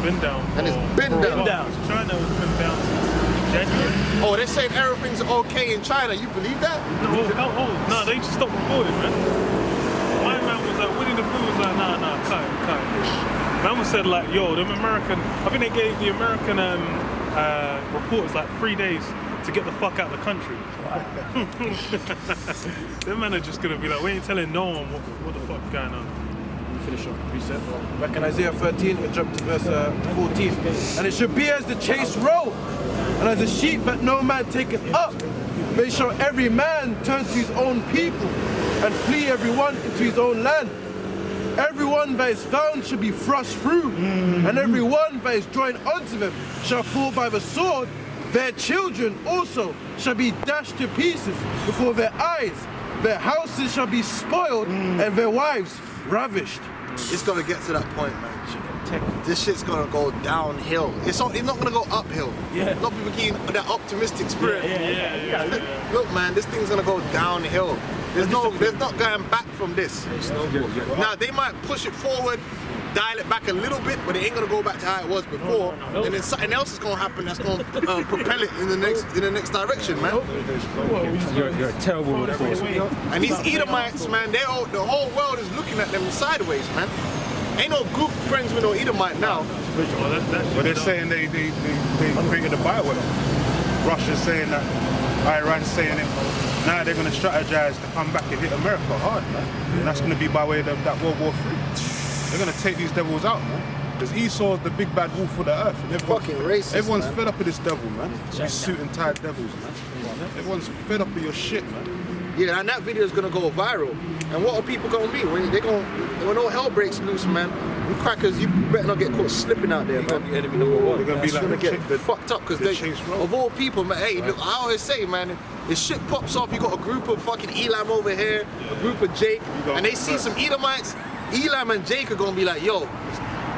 Been down. And it's been down. China has been down since January. Oh, they're saying everything's okay in China. You believe that? No, they just stopped reporting, man. My man was like, Winnie the Pooh was like, nah, cut it. Man was said like, yo, them American, I think they gave the American reporters like 3 days to get the fuck out of the country. Them men are just gonna be like, we ain't telling no one what the fuck's going on. Finish off the precept. Back in Isaiah 13, we jump to verse 14. And it should be as the chase road, and as a sheep that no man taketh up. They shall every man turn to his own people, and flee everyone into his own land. Everyone that is found shall be thrust through, and everyone that is joined unto them shall fall by the sword. Their children also shall be dashed to pieces before their eyes. Their houses shall be spoiled, and their wives ravished. It's gonna get to that point, man. This shit's gonna go downhill. It's not gonna go uphill. Yeah. A lot of people keep that optimistic spirit. Yeah. Look, man, this thing's gonna go downhill. There's not going back from this. Now they might push it forward, dial it back a little bit, but it ain't gonna go back to how it was before. And then something else is gonna happen that's gonna propel it in the next direction, man. You're a terrible force. And these Edomites, man, the whole world is looking at them sideways, man. Ain't no group friends with no Edomite now. But they're saying they created a bioweapon. Russia's saying that, Iran's saying it. Now they're going to strategize to come back and hit America hard, man. And that's going to be by way of that World War III. They're going to take these devils out, man. Because Esau's the big bad wolf of the earth. And Fucking racist, everyone's man. fed up with this devil, man. These suit and tie devils, man. Everyone's fed up with your shit, man. Yeah, and that video is gonna go viral. And what are people gonna be? When all hell breaks loose, man, you crackers, you better not get caught slipping out there, man. They're going to be It's gonna like get fucked up because Chase Road. of all people, man. Hey, look, I always say, man, if shit pops off, you got a group of fucking Elam over here, a group of Jake, and they see some Edomites. Elam and Jake are gonna be like, yo,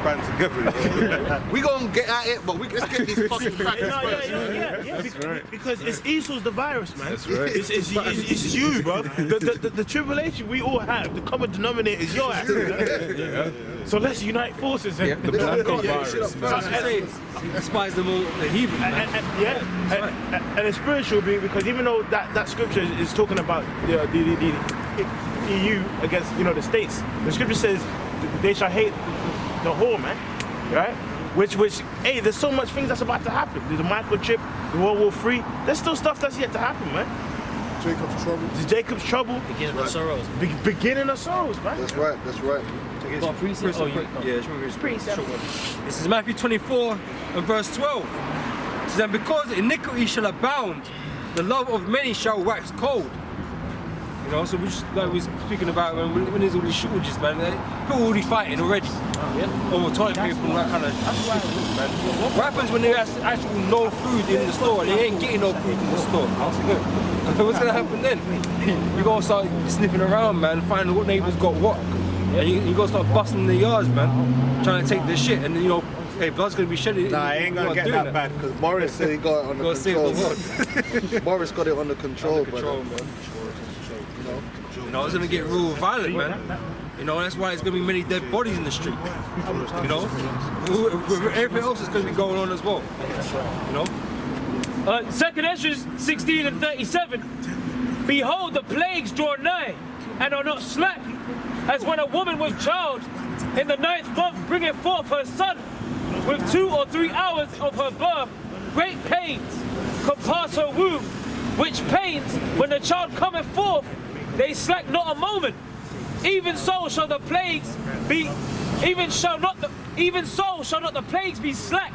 band together. we gonna get at it, but let's get these fucking crackers first. Yeah. Because it's Esau's the virus, man. That's right. It's you, bro. The tribulation we all have, the common denominator is your ass. So let's unite forces. And The black God virus, man. Despise them all, the heathen, man. And it's spiritual because even though that scripture is talking about the EU against the states, the scripture says they shall hate the whore, man, right? Which, hey, there's so much things that's about to happen. There's a microchip, the World War III. There's still stuff that's yet to happen, man. Jacob's trouble. There's Jacob's trouble. Beginning of sorrows. Beginning of sorrows, man. That's right. Got a precept? This is Matthew 24 and verse 12. It says, and because iniquity shall abound, the love of many shall wax cold. So we just, like we were speaking about when there's all these shortages, man, people already fighting already. Over toilet paper and all that kind of shit, man. What happens when there's actually no food in the store? They ain't getting no food in the store. What's gonna happen then? You gotta start sniffing around, man, finding what neighbours got what. And you gotta start busting the yards, man, trying to take their shit, and hey, blood's gonna be shedded. Nah, I ain't gonna get that bad because Morris said he got it under control. Morris got it under control, man. It's gonna get real violent, man. That's why there's gonna be many dead bodies in the street. Everything else is gonna be going on as well. 2nd Ezra 16 and 37. Behold, the plagues draw nigh, and are not slack, as when a woman with child in the 9th month bringeth forth her son, with 2 or 3 hours of her birth, great pains compass her womb, which pains, when the child cometh forth, they slack not a moment. Even so shall the plagues be, even so shall not the plagues be slack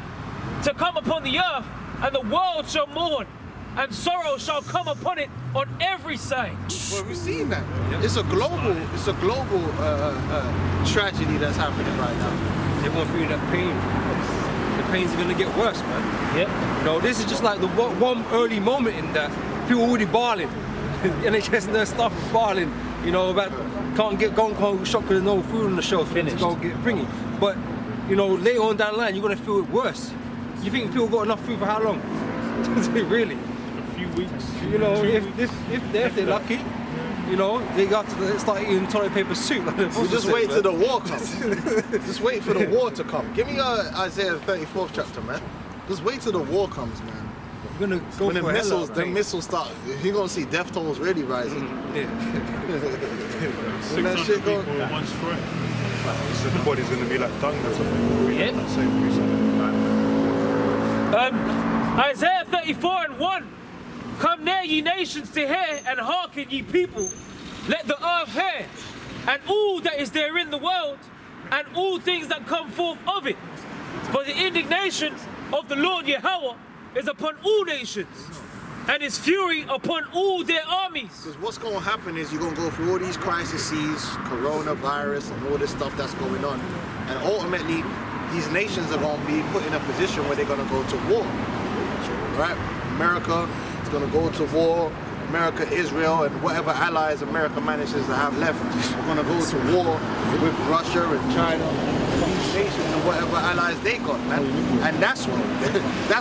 to come upon the earth, and the world shall mourn, and sorrow shall come upon it on every side. Well, we've seen that. It's a global tragedy that's happening right now. Everyone feeling that pain. The pains are gonna get worse, man. Yep. This is just like the one early moment in that people already barling. NHS and their stuff barling, about can't shop because there's no food on the shelf to go get thingy. But later on down the line, you're gonna feel it worse. You think people got enough food for how long? Really? A few weeks. If they're lucky. they got to start eating toilet paper soup. We just wait till the war comes. Just wait for the war to come. Give me Isaiah 34th chapter, man. Just wait till the war comes, man. We're gonna go When for the missiles start, you're gonna see death tolls really rising. Yeah. When that 600 shit people go, in one strike. So the body's going to be like dung or something. Yeah. That same recently. Isaiah 34:1. Come near, ye nations, to hear, and hearken, ye people. Let the earth hear, and all that is there in the world, and all things that come forth of it. For the indignation of the Lord Yahweh is upon all nations, and his fury upon all their armies. because what's gonna happen is you're gonna go through all these crises, coronavirus, and all this stuff that's going on, and ultimately these nations are gonna be put in a position where they're gonna go to war. Right? America is gonna go to war. America, Israel, and whatever allies America manages to have left are gonna go to war with Russia and China, these nations and whatever allies they got, man. And that's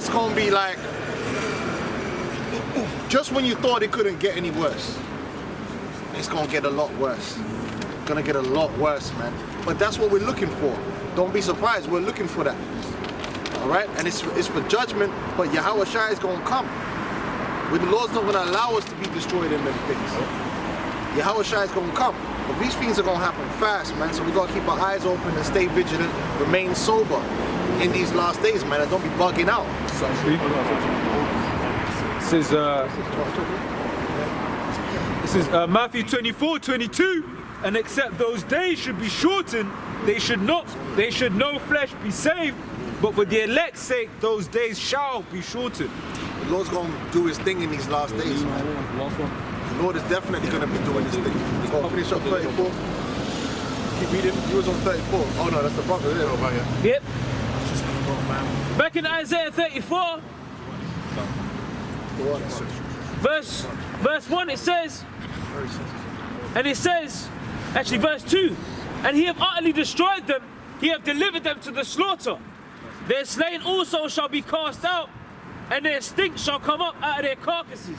gonna be like, just when you thought it couldn't get any worse, it's gonna get a lot worse. It's gonna get a lot worse, man. But that's what we're looking for. Don't be surprised, we're looking for that. All right? And it's for judgment, but Yahweh Shai is gonna come. Where the Lord's not gonna allow us to be destroyed in them things. Yahweh Shai is gonna come. But these things are gonna happen fast, man. So we gotta keep our eyes open and stay vigilant, remain sober in these last days, man, and don't be bugging out. This is Matthew 24:22, and except those days should be shortened, they should no flesh be saved, but for the elect's sake, those days shall be shortened. The Lord's gonna do his thing in these last days, man. The Lord is definitely gonna be doing his thing. Go finish up 34. Keep reading. You was on 34. Oh no, that's the brother there. Over here. Yep. Back in Isaiah 34, verse 1, it says, actually verse 2, and he have utterly destroyed them, he have delivered them to the slaughter. Their slain also shall be cast out, and their stink shall come up out of their carcasses.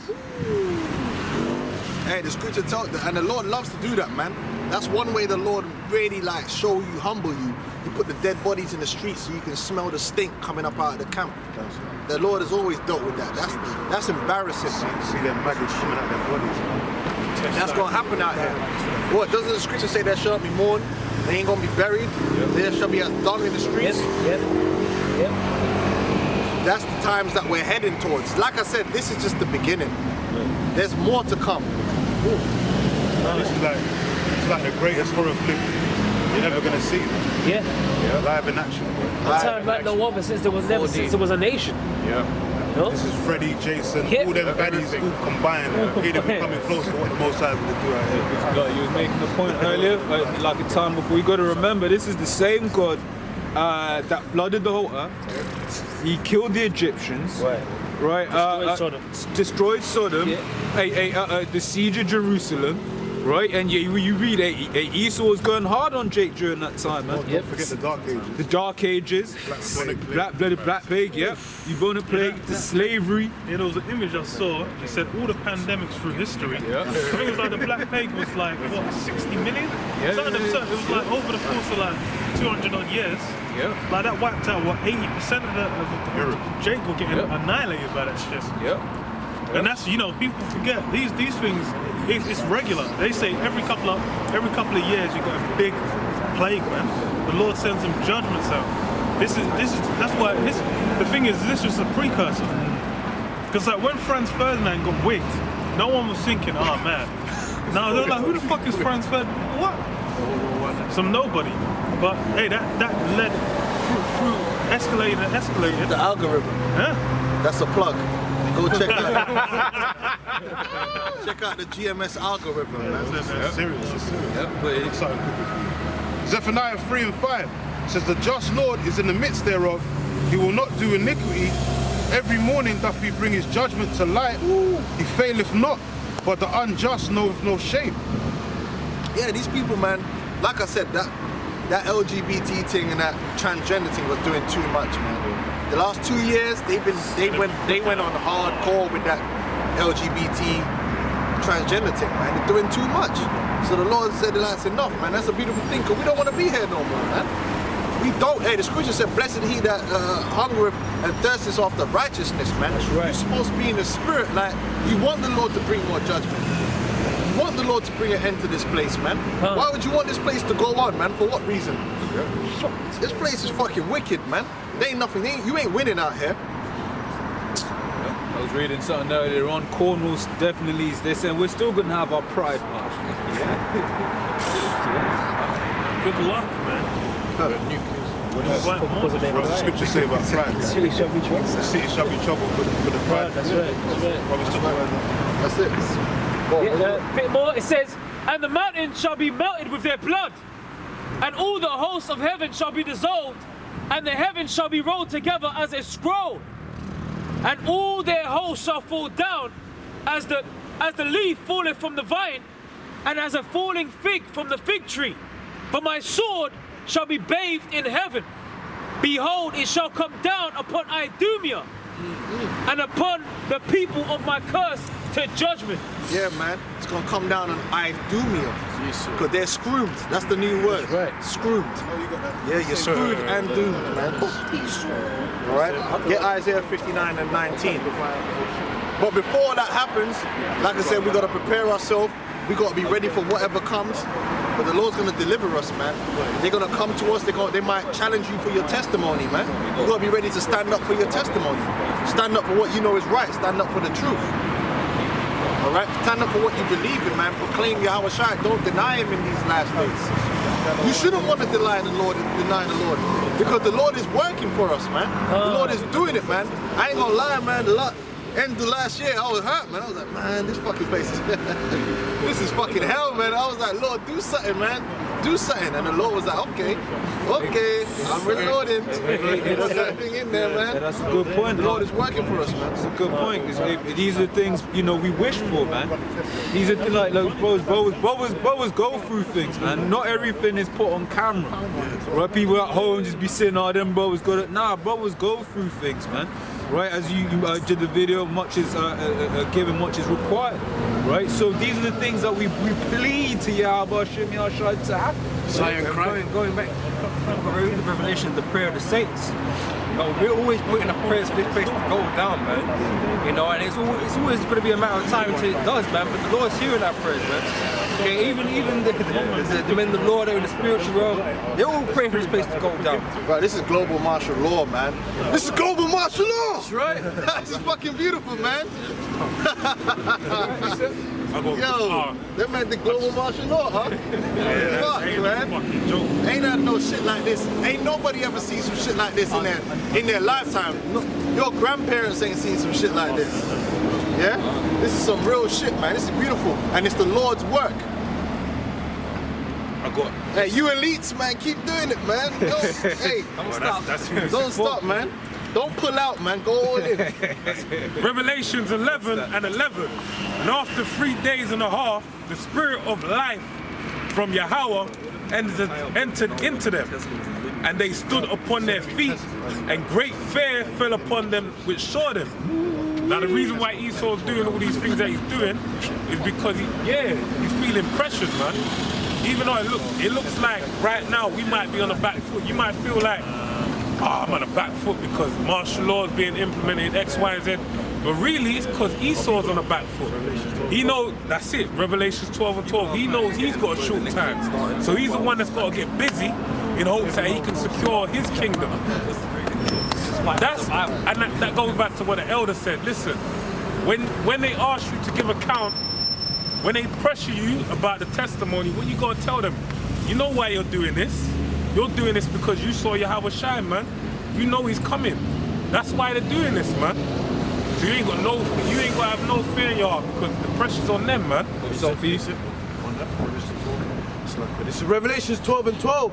Hey, the scripture tells, and the Lord loves to do that, man. That's one way the Lord really like show you, humble you. He put the dead bodies in the streets so you can smell the stink coming up out of the camp. The Lord has always dealt with that. That's embarrassing. See them maggots coming out their bodies. That's gonna happen out here. What doesn't the scripture say there shall not be mourned? They ain't gonna be buried. There shall be a dung in the streets. Yep. That's the times that we're heading towards. Like I said, this is just the beginning. There's more to come. This is like the greatest horror flick you're ever gonna see. Yeah. Live in action. A time like no other since there was a nation. Yeah. You know? This is Freddy, Jason, Yeah. all them baddies all combined. Ain't even coming close to what the Most High will do out here. Like you was making the point earlier, like a time before. You got to remember, this is the same God that flooded the whole earth. He killed the Egyptians. Right. Destroyed Sodom. The siege of Jerusalem. Right, and you read Esau was going hard on Jake during that time, man. Don't forget the Dark Ages. The Dark Ages, Black Plague, yeah. Bubonic Plague, the slavery. Yeah, there was an image I saw. It said all the pandemics through history. Yeah. I think it was like the Black Plague was like what, 60 million? Something absurd. It was like over the course of like 200 odd years. Yeah. Like that wiped out what 80% of Jake were getting annihilated by that shit. Yeah. And that's, people forget these things. It's regular. They say every couple of years you got a big plague, man. The Lord sends some judgments out. This is that's why the thing is, this was a precursor. Because like when Franz Ferdinand got wigged, no one was thinking, oh man. No, they're like, who the fuck is Franz Ferdinand? What? Some nobody. But hey, that led through escalated. The algorithm. Huh? That's a plug. Go check out the GMS algorithm, man. It's serious. It's something good with you. Zephaniah 3:5 says, the just Lord is in the midst thereof. He will not do iniquity. Every morning doth he bring his judgment to light. He faileth not, but the unjust knoweth no shame. Yeah, these people, man, like I said, that LGBT thing and that transgender thing was doing too much, man. The last 2 years, they went on hardcore with that LGBT transgender thing, man. They're doing too much. So the Lord said, that's enough, man. That's a beautiful thing, because we don't want to be here no more, man. We don't. Hey, the scripture said, blessed he that hungereth and thirsteth after righteousness, man. That's right. You're supposed to be in the spirit, like, you want the Lord to bring more judgment. You want the Lord to bring an end to this place, man. Why would you want this place to go on, man? For what reason? This place is fucking wicked, man. There ain't nothing, you ain't winning out here. I was reading something earlier on. Cornwall's definitely, they're saying we're still going to have our Pride March. Good luck, man. What does the scripture say about pride? The city shall be troubled. The city shall be troubled for the pride. That's right. That's it. A bit more, it says, and the mountains shall be melted with their blood, and all the hosts of heaven shall be dissolved, and the heavens shall be rolled together as a scroll, and all their hosts shall fall down as the leaf falleth from the vine, and as a falling fig from the fig tree. For my sword shall be bathed in heaven. Behold, it shall come down upon Idumea and upon the people of my curse to judgment. Yeah, man. It's going to come down on Idumea. Because they're screwed. That's the new word. Right. Screwed. Yeah, you're screwed and doomed, man. Alright? Get Isaiah 59 and 19. But before that happens, like I said, we got to prepare ourselves. We got to be ready for whatever comes. But the Lord's going to deliver us, man. They're going to come to us. They might challenge you for your testimony, man. You got to be ready to stand up for your testimony. Stand up for what you know is right. Stand up for the truth. All right? Stand up for what you believe in, man. Proclaim Yahweh Shai. Don't deny him in these last days. You shouldn't want to deny the Lord, because the Lord is working for us, man. The Lord is doing it, man. I ain't going to lie, man. End of last year, I was hurt, man. I was like, man, this fucking place is this is fucking hell, man. I was like, Lord, do something, man. Do something. And the Lord was like, okay, I'm reloading. There's that thing in there, man. Yeah, that's a good point. The Lord is working for us, man. That's a good point. These are things, we wish for, man. These are things like brothers go through things, man. Not everything is put on camera. Right? People at home just be saying, oh, them brothers got it. Nah, brothers go through things, man. Right, as you did the video, much is given, much is required. Right, so these are the things that we plead to Yahweh Shem Yahshua to happen. Going back to the Revelation, the prayer of the saints. We're always putting up prayers for this place to go down, man. And it's always going to be a matter of time until it does, man. But the Lord's hearing our prayers, man. Okay, even the men, the Lord, in the spiritual realm, they're all praying for this place to go down. Bro, this is global martial law, man. This is global martial law. That's right. This is fucking beautiful, man. Yo, that meant the global martial law, huh? Fuck, man. Ain't had no shit like this. Ain't nobody ever seen some shit like this in their lifetime. No, your grandparents ain't seen some shit like this. Yeah? This is some real shit, man. This is beautiful. And it's the Lord's work. Hey, you elites, man, keep doing it, man. Don't stop, man. Don't pull out, man. Go all in. Revelations 11 and 11. And after 3 days and a half, the spirit of life from Yahweh entered into them. And they stood upon their feet, and great fear fell upon them which saw them. Now the reason why Esau's doing all these things that he's doing is because he's feeling pressured, man. Even though it looks like right now we might be on the back foot. You might feel like, I'm on the back foot because martial law is being implemented, X, Y, and Z. But really, it's because Esau's on the back foot. He knows, that's it, Revelations 12 and 12. He knows he's got a short time. So he's the one that's got to get busy in hopes that he can secure his kingdom. That goes back to what the elder said. Listen, when they ask you to give account, when they pressure you about the testimony, what you got to tell them? You know why you're doing this. You're doing this because you saw Yahweh shine, man. You know he's coming. That's why they're doing this, man. So you ain't got to have no fear in your heart because the pressure's on them, man. This is Revelations 12 and 12.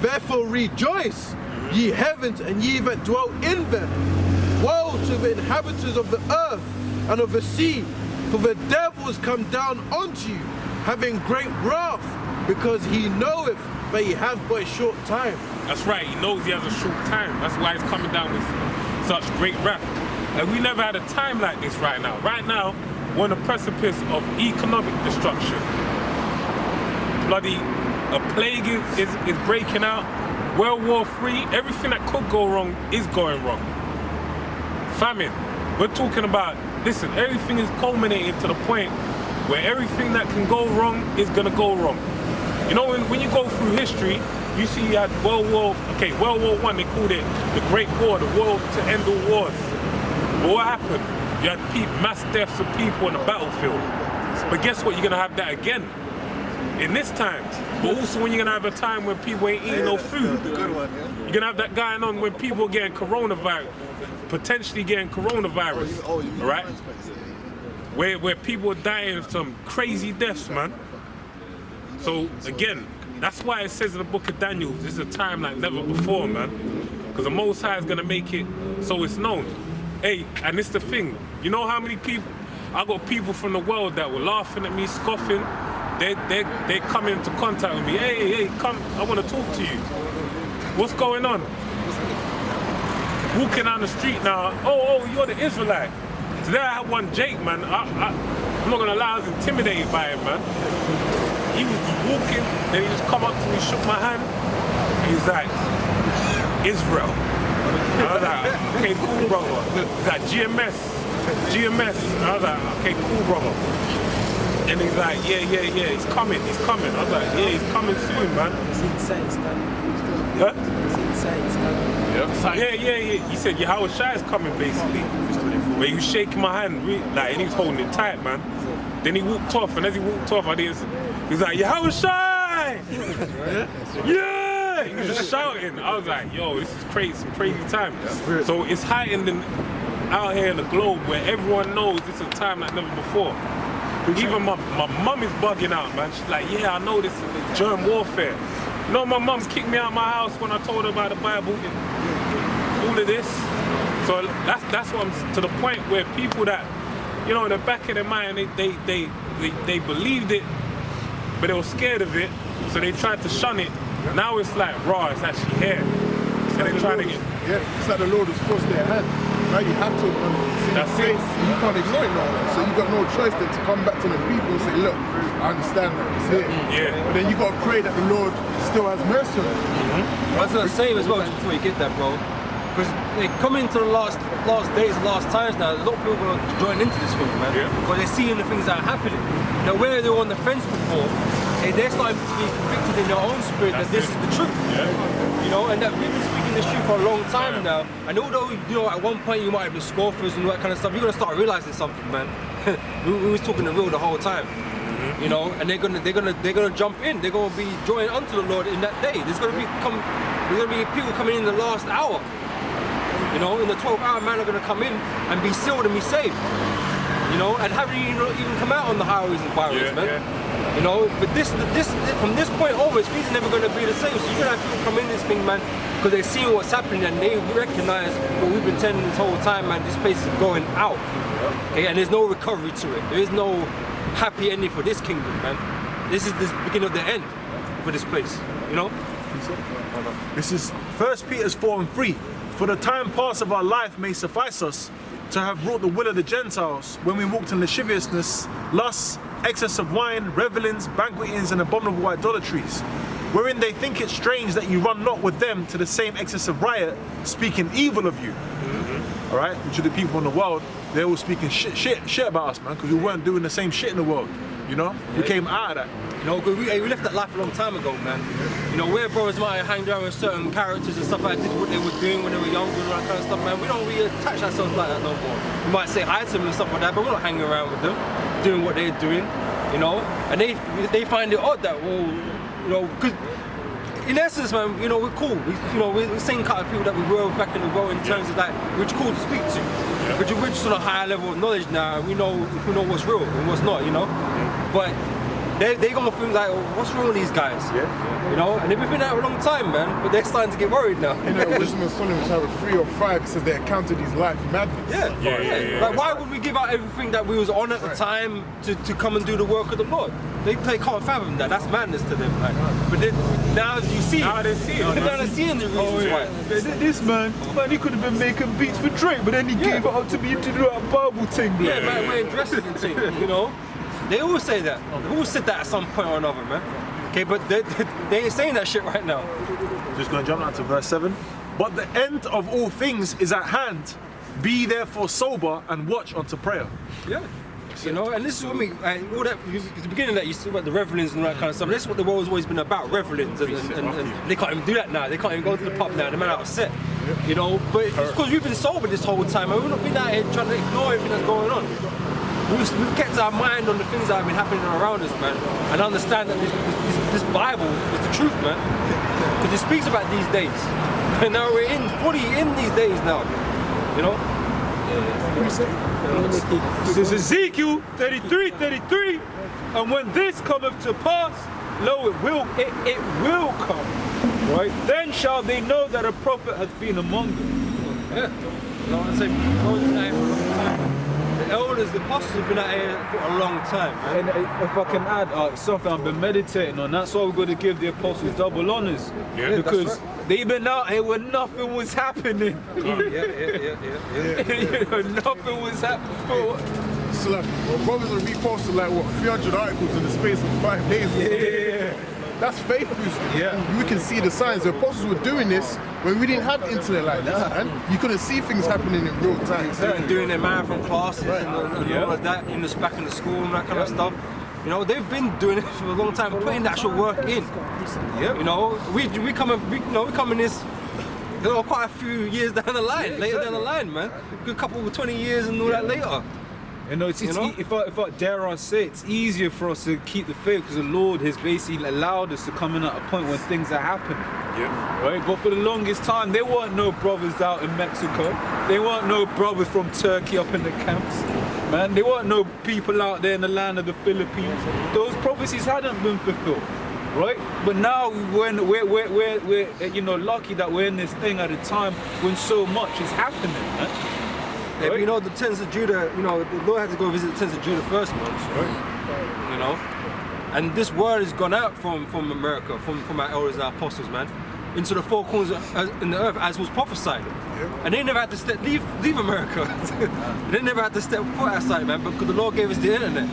Therefore rejoice, ye heavens, and ye that dwell in them. Woe to the inhabitants of the earth and of the sea, for the devil is come down unto you, having great wrath, because he knoweth that he hath but a short time. That's right, he knows he has a short time. That's why he's coming down with such great wrath. And we never had a time like this right now. Right now, we're on the precipice of economic destruction. Bloody, a plague is breaking out. World War III, everything that could go wrong is going wrong. Famine, we're talking about, listen, everything is culminating to the point where everything that can go wrong is gonna go wrong. You know, when you go through history, you see you had World War I, they called it the Great War, the war to end all wars. But what happened? You had mass deaths of people on the battlefield. But guess what, you're gonna have that again in this time. But also when you're gonna have a time when people ain't eating no food. You're gonna have that going on when people are getting coronavirus, potentially getting coronavirus, all right? Where people are dying of some crazy deaths, man. So again, that's why it says in the book of Daniel, this is a time like never before, man. Because the Most High is gonna make it so it's known. Hey, and it's the thing, you know how many people, I got people from the world that were laughing at me, scoffing. They come into contact with me. Hey, come, I want to talk to you. What's going on? Walking down the street now, oh, you're the Israelite. Today I had one Jake, man. I'm not gonna lie, I was intimidated by him, man. He was walking, then he just come up to me, shook my hand, and he's like, Israel. I was like, okay, cool, brother. He's like, GMS. I was like, okay, cool, brother. And he's like, yeah, he's coming. I was like, yeah, he's coming soon, man. Huh? Yeah. He said, Yahweh Shai is coming, basically. But he was shaking my hand, like, and he was holding it tight, man. Then he walked off, and as he walked off, he's like, Yahweh Shai! Yeah! He was just shouting. I was like, yo, this is crazy, some crazy time. So it's heightened out here in the globe where everyone knows this is a time like never before. Even my mum is bugging out, man. She's like, yeah, I know this is germ warfare. You know, my mum kicked me out of my house when I told her about the Bible. All of this. So that's what I'm to the point where people that, you know, in the back of their mind, they believed it, but they were scared of it, so they tried to shun it. Now it's like, raw, it's actually here. So they're trying to get... Yeah, it's like the Lord has forced their hand. Right? You have to That's it. You can't ignore it now. So you've got no choice then to come back to the people and say, look, I understand that it's here. Yeah. But then you got to pray that the Lord still has mercy on it. I was going to say as well, just before you get that, bro, because they come into the last days, last times now, a lot of people are going to join into this thing, man. Yeah. Because they're seeing the things that are happening. Now, where they were on the fence before, they're starting to be convicted in their own spirit that this is the truth. Yeah. You know, and that we've been speaking this truth for a long time now. And although, you know, at one point you might have been scoffers and all that kind of stuff, you're going to start realizing something, man. we was talking the real the whole time. You know, and they're gonna jump in. They're gonna be joined unto the Lord in that day. There's gonna be people coming in the last hour. You know, in the 12th hour, man are gonna come in and be sealed and be saved. You know, and haven't even come out on the highways and byways, man. Yeah. You know, but this from this point onwards, things are never gonna be the same. So you're gonna have people come in this thing, man, because they're seeing what's happening and they recognize what we've been telling this whole time, man. This place is going out, okay, and there's no recovery to it. There is no happy ending for this kingdom, man. This is the beginning of the end for this place, you know? This is 1 Peter 4:3. For the time past of our life may suffice us to have wrought the will of the Gentiles when we walked in lasciviousness, lusts, excess of wine, revelings, banquetings, and abominable idolatries, wherein they think it strange that you run not with them to the same excess of riot, speaking evil of you. All right, which are the people in the world, they're all speaking shit about us, man, because we weren't doing the same shit in the world, you know? Yeah. We came out of that. You know, we left that life a long time ago, man. You know, where brothers might have hanged around with certain characters and stuff like that, did what they were doing when they were younger and that kind of stuff, man, we don't really attach ourselves like that no more. We might say hi to them and stuff like that, but we're not hanging around with them, doing what they're doing, you know? And they find it odd that, well, you know, because in essence, man, you know, we're cool. We're the same kind of people that we were back in the world in terms of that, we're cool to speak to. But we're just on a higher level of knowledge now, and we know what's real and what's not, you know? But They gonna think like, oh, what's wrong with these guys? Yeah. You know, and they've been out a long time, man. But they're starting to get worried now. You know, Wisdom of Solomon chapter 3 or 5 says they accounted his life madness. Yeah. Like, why would we give out everything that we was on at the time to come and do the work of the Lord? They can't fathom that. That's madness to them. Like, but then, now you see it. Now they see it. Now they're seeing the reasons why. This man, he could have been making beats for Drake, but then he gave it up to me to do that Bible thing. Yeah, man, wearing dresses and things, you know. They always say that. They always said that at some point or another, man. Okay, but they ain't saying that shit right now. Just gonna jump down to verse 7. But the end of all things is at hand. Be therefore sober and watch unto prayer. Yeah. You know, and this is what I mean, all that, at the beginning that you see about the revelings and all that kind of stuff, this is what the world's always been about, revelings, and they can't even do that now, they can't even go to the pub now, the man are upset, you know, but it's because we've been sober this whole time, and we've not been out here trying to ignore everything that's going on. We've kept our mind on the things that have been happening around us, man, and understand that this Bible is the truth, man, because it speaks about these days, and now we're fully in these days now, you know. This is Ezekiel 33, and when this cometh to pass, lo, it will come, right? Then shall they know that a prophet hath been among them. Yeah, you know what I'm saying? The elders, the apostles have been out here for a long time, man. And if I can add something I've been meditating on, that's why we're going to give the apostles double honors. Yeah, because they've been out here when nothing was happening. Yeah. You know, nothing was happening. So like, well, brothers are reposted like what 300 articles in the space of 5 days. Yeah. That's faith boosting. Yeah. We can see the signs. The apostles were doing this when we didn't have internet like this, man. You couldn't see things happening in real time. And doing their marathon classes and all of that back in the school and that kind of stuff. You know, they've been doing it for a long time, putting the actual work in. Yeah. You know, we come in this, you know, quite a few years down the line, later down the line, man. Good couple of 20 years and all that later. You know, if I dare I say, it's easier for us to keep the faith because the Lord has basically allowed us to come in at a point when things are happening. Yeah. Right? But for the longest time, there weren't no brothers out in Mexico. There weren't no brothers from Turkey up in the camps. Man, there weren't no people out there in the land of the Philippines. Those prophecies hadn't been fulfilled. Right? But now when we're you know, lucky that we're in this thing at a time when so much is happening, man. Yeah, but you know, the tens of Judah, you know, the Lord had to go visit the tens of Judah first, man. Right. You know? And this word has gone out from America, from our elders and our apostles, man, into the four corners in the earth as was prophesied. Yeah. And they never had to leave America. They never had to step foot outside, man, because the Lord gave us the internet.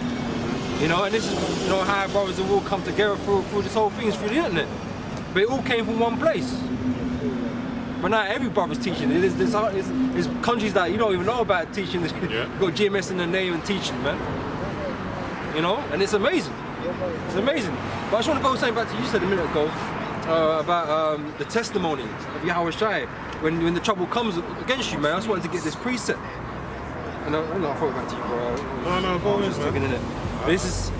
You know, and this is, you know, how our brothers have all come together through this whole thing is through the internet. But it all came from one place. But now every brother's teaching. There's countries that you don't even know about teaching. Yeah. Got GMS in the name and teaching, man. You know, and it's amazing. It's amazing. But I just want to go something back to you said a minute ago about the testimony of Yahweh Shai when the trouble comes against you, man. I just wanted to get this precept. And I'll throw it back to you, bro. No, go on, man. This is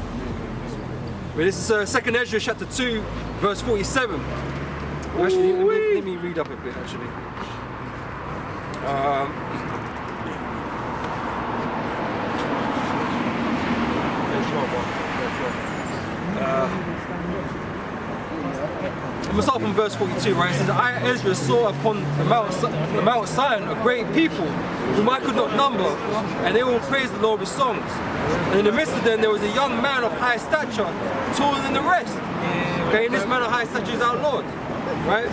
2nd Ezra chapter 2, verse 47. Actually, let me read up a bit, actually. I'm going to start from verse 42, right? It says, I, Ezra, saw upon the Mount Zion a great people, whom I could not number, and they all praised the Lord with songs. And in the midst of them there was a young man of high stature, taller than the rest. Okay, and this man of high stature is our Lord. Right?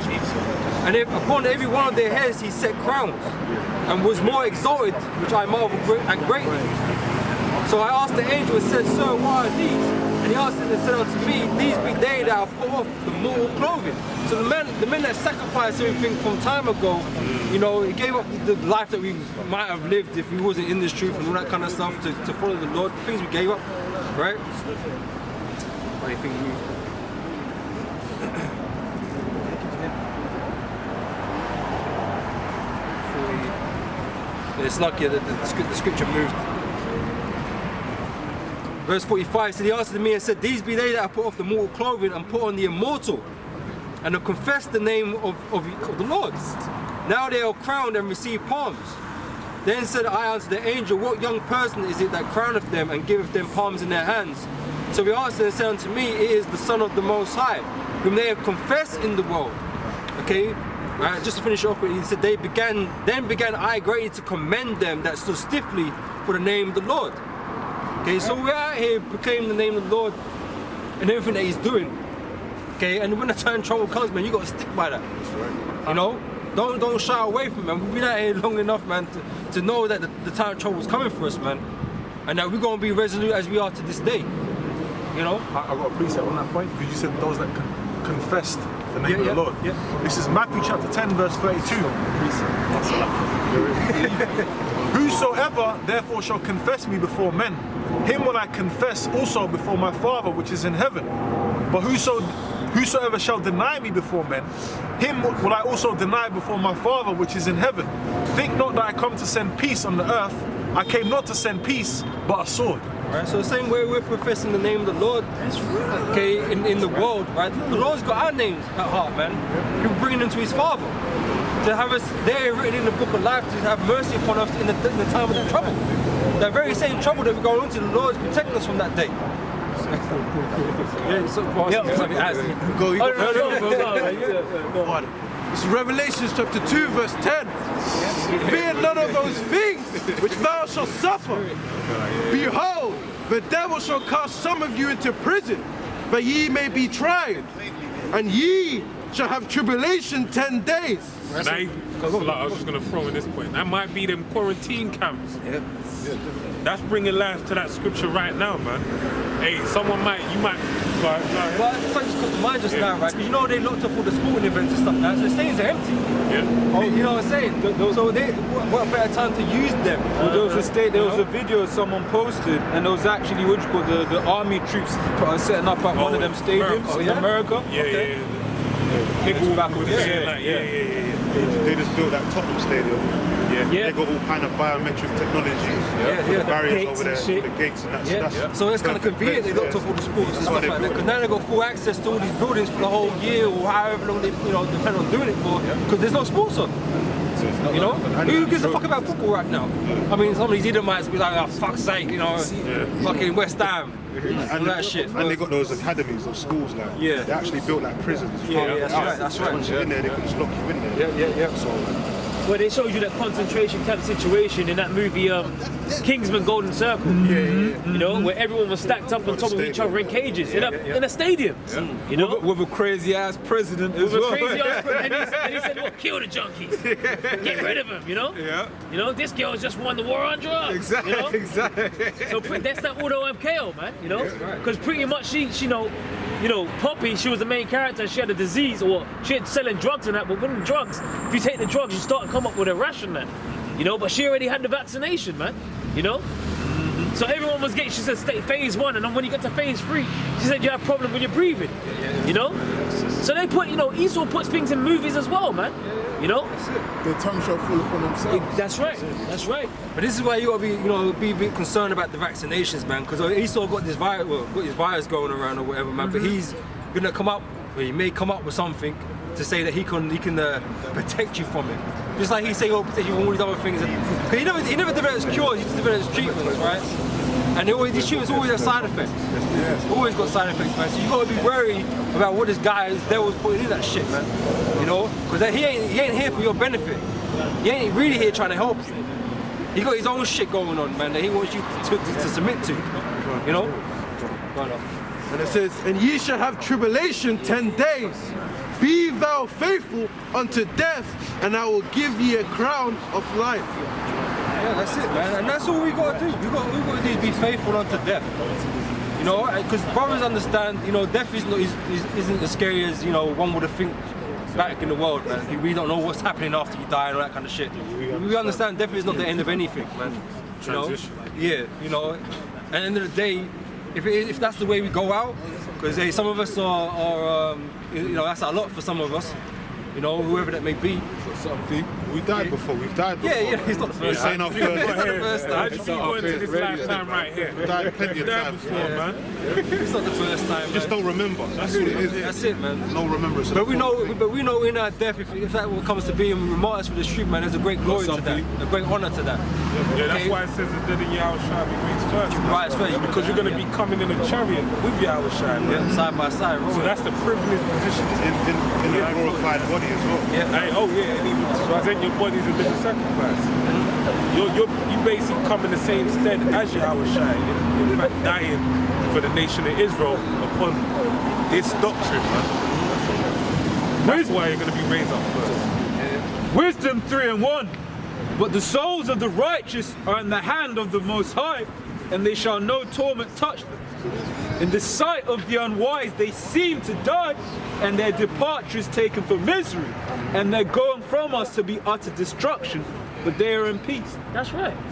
And upon every one of their heads he set crowns, and was more exalted, which I marveled greatly. So I asked the angel and said, Sir, what are these? And he answered and said unto me, These be they that have put off the mortal clothing. So the men that sacrificed everything from time ago, you know, he gave up the life that we might have lived if we wasn't in this truth and all that kind of stuff to follow the Lord, the things we gave up, right? What do you think we moved? It's lucky that the scripture moved. Verse 45 said, he answered me and said, These be they that have put off the mortal clothing and put on the immortal, and have confessed the name of the Lord. Now they are crowned and receive palms. Then said I unto the angel, What young person is it that crowneth them and giveth them palms in their hands? So he answered and said unto me, it is the Son of the Most High, whom they have confessed in the world. Okay, just to finish off, he said, then began I greatly to commend them that stood stiffly for the name of the Lord. Okay, so we're out here proclaiming the name of the Lord and everything that he's doing. Okay, and when the time of trouble comes, man, you got to stick by that. You know, don't shy away from it, man. We've been out here long enough, man, to know that the time of trouble is coming for us, man, and that we're going to be resolute as we are to this day. You know, I got a precept on that point because you said those that confessed the name of the Lord. Yeah. This is Matthew chapter 10, verse 32. Whosoever therefore shall confess me before men, him will I confess also before my Father which is in heaven. But whosoever shall deny me before men, him will I also deny before my Father which is in heaven. Think not that I come to send peace on the earth. I came not to send peace, but a sword. Right, so the same way we're professing the name of the Lord, okay, in the world, right? The Lord's got our names at heart, man. He's bringing them to his Father. To have us there written in the book of life, to have mercy upon us in the time of that trouble. That very same trouble that we're going into, the Lord is protecting us from that day. Yeah, so, Go. It's Revelation chapter 2, verse 10. Fear none of those things which thou shalt suffer. Behold, the devil shall cast some of you into prison, that ye may be tried, and ye shall have tribulation 10 days. I was just going to throw in this point. That might be them quarantine camps. Yeah. That's bringing life to that scripture right now, man. Hey, you might. Well, it's like just because mine just now, right? Because you know they locked up all the sporting events and stuff now, so the stadiums are empty. Yeah. Oh, you know what I'm saying? So what better time to use them? There was a video someone posted, and there was actually what you call the army troops setting up at one of them stadiums in America. Yeah. Nickelback was saying like, they just built that Tottenham stadium. They got all kind of biometric technology. The barriers over there, the gates and that. So it's kind of convenient they locked off all the sports and stuff like that, because now they've got full access to all these buildings for the whole year or however long they depend on doing it for, because there's no sports on. You know? Who gives a fuck about football right now? I mean, some of these idiots be like, oh, fuck's sake, fucking West Ham. And that shit. And they got those academies, those schools now. They actually built like prisons. That's right. Once you're in there, they can just lock you in there. So, Where they showed you that concentration camp situation in that movie Kingsman Golden Circle. You know, where everyone was stacked up on top of each other in cages in a stadium. You know, with a crazy ass president as well. And he said, "Well, kill the junkies, get rid of them." You know. You know, this girl just won the war on drugs. Exactly. You know? Exactly. So that's that auto MKO, man. You know, because pretty much she know, Poppy, she was the main character. She had a disease, or she had selling drugs and that. But with the drugs, if you take the drugs, you start to come up with a ration, man. You know, but she already had the vaccination, man. You know. So everyone was getting. She said, phase 1, and then when you get to phase 3, she said you have a problem with your breathing. You know. So they put, Esau puts things in movies as well, man. You know. Their tongue shall fall upon themselves. That's right. That's right. But this is why you gotta be a bit concerned about the vaccinations, man. Because Esau got this virus going around or whatever, man. But he's gonna come up. Or he may come up with something to say that he can protect you from it. Just like he say he'll protect you from all these other things. He never develops cures. He just develops treatments, right? And these treatments always have side effects. Always got side effects, man. So you gotta be worried about what this guy's devil's putting in that shit, man. You know, because he ain't here for your benefit. He ain't really here trying to help you. He got his own shit going on, man, that he wants you to submit to. You know. And it says, and ye shall have tribulation 10 days. Be thou faithful unto death, and I will give ye a crown of life. Yeah, that's it, man. And that's all we gotta do. We gotta do is be faithful unto death. You know, because brothers understand, death isn't as scary as, one would have think back in the world, man. We don't know what's happening after you die and all that kind of shit. We understand death is not the end of anything, man. Transition. Yeah, at the end of the day, if that's the way we go out, because some of us are that's a lot for some of us, whoever that may be. Something. We died before. We've died before. Yeah, he's not the You're first saying time. our first. It's not the first I time. just keep going to this lifetime right here. We died plenty of There times. before, man. It's not the first time. Just man. don't remember. That's what it is. That's it, man. No remembrance. of But the we full know, thing. but we know in our death, if that what comes to be, and we martyrs for the truth, man, there's a great glory to that, a great honor to that. Yeah, that's Okay. why it says the dead in Yahweh shall be raised first. Right, it's first. Because you're going to be coming in a chariot with Yahweh Shai. Yeah, side by side. So rolling. that's the privileged position to in a glorified body as well. Hey, oh yeah, and even to present your body as a living sacrifice. You basically come in the same stead as Yahweh Shai, in fact dying for the nation of Israel upon this doctrine, man. That's why you're going to be raised up first. Wisdom 3:1. But the souls of the righteous are in the hand of the Most High, and they shall no torment touch them. In the sight of the unwise, they seem to die, and their departure is taken for misery, and they're going from us to be utter destruction, but they are in peace. That's right.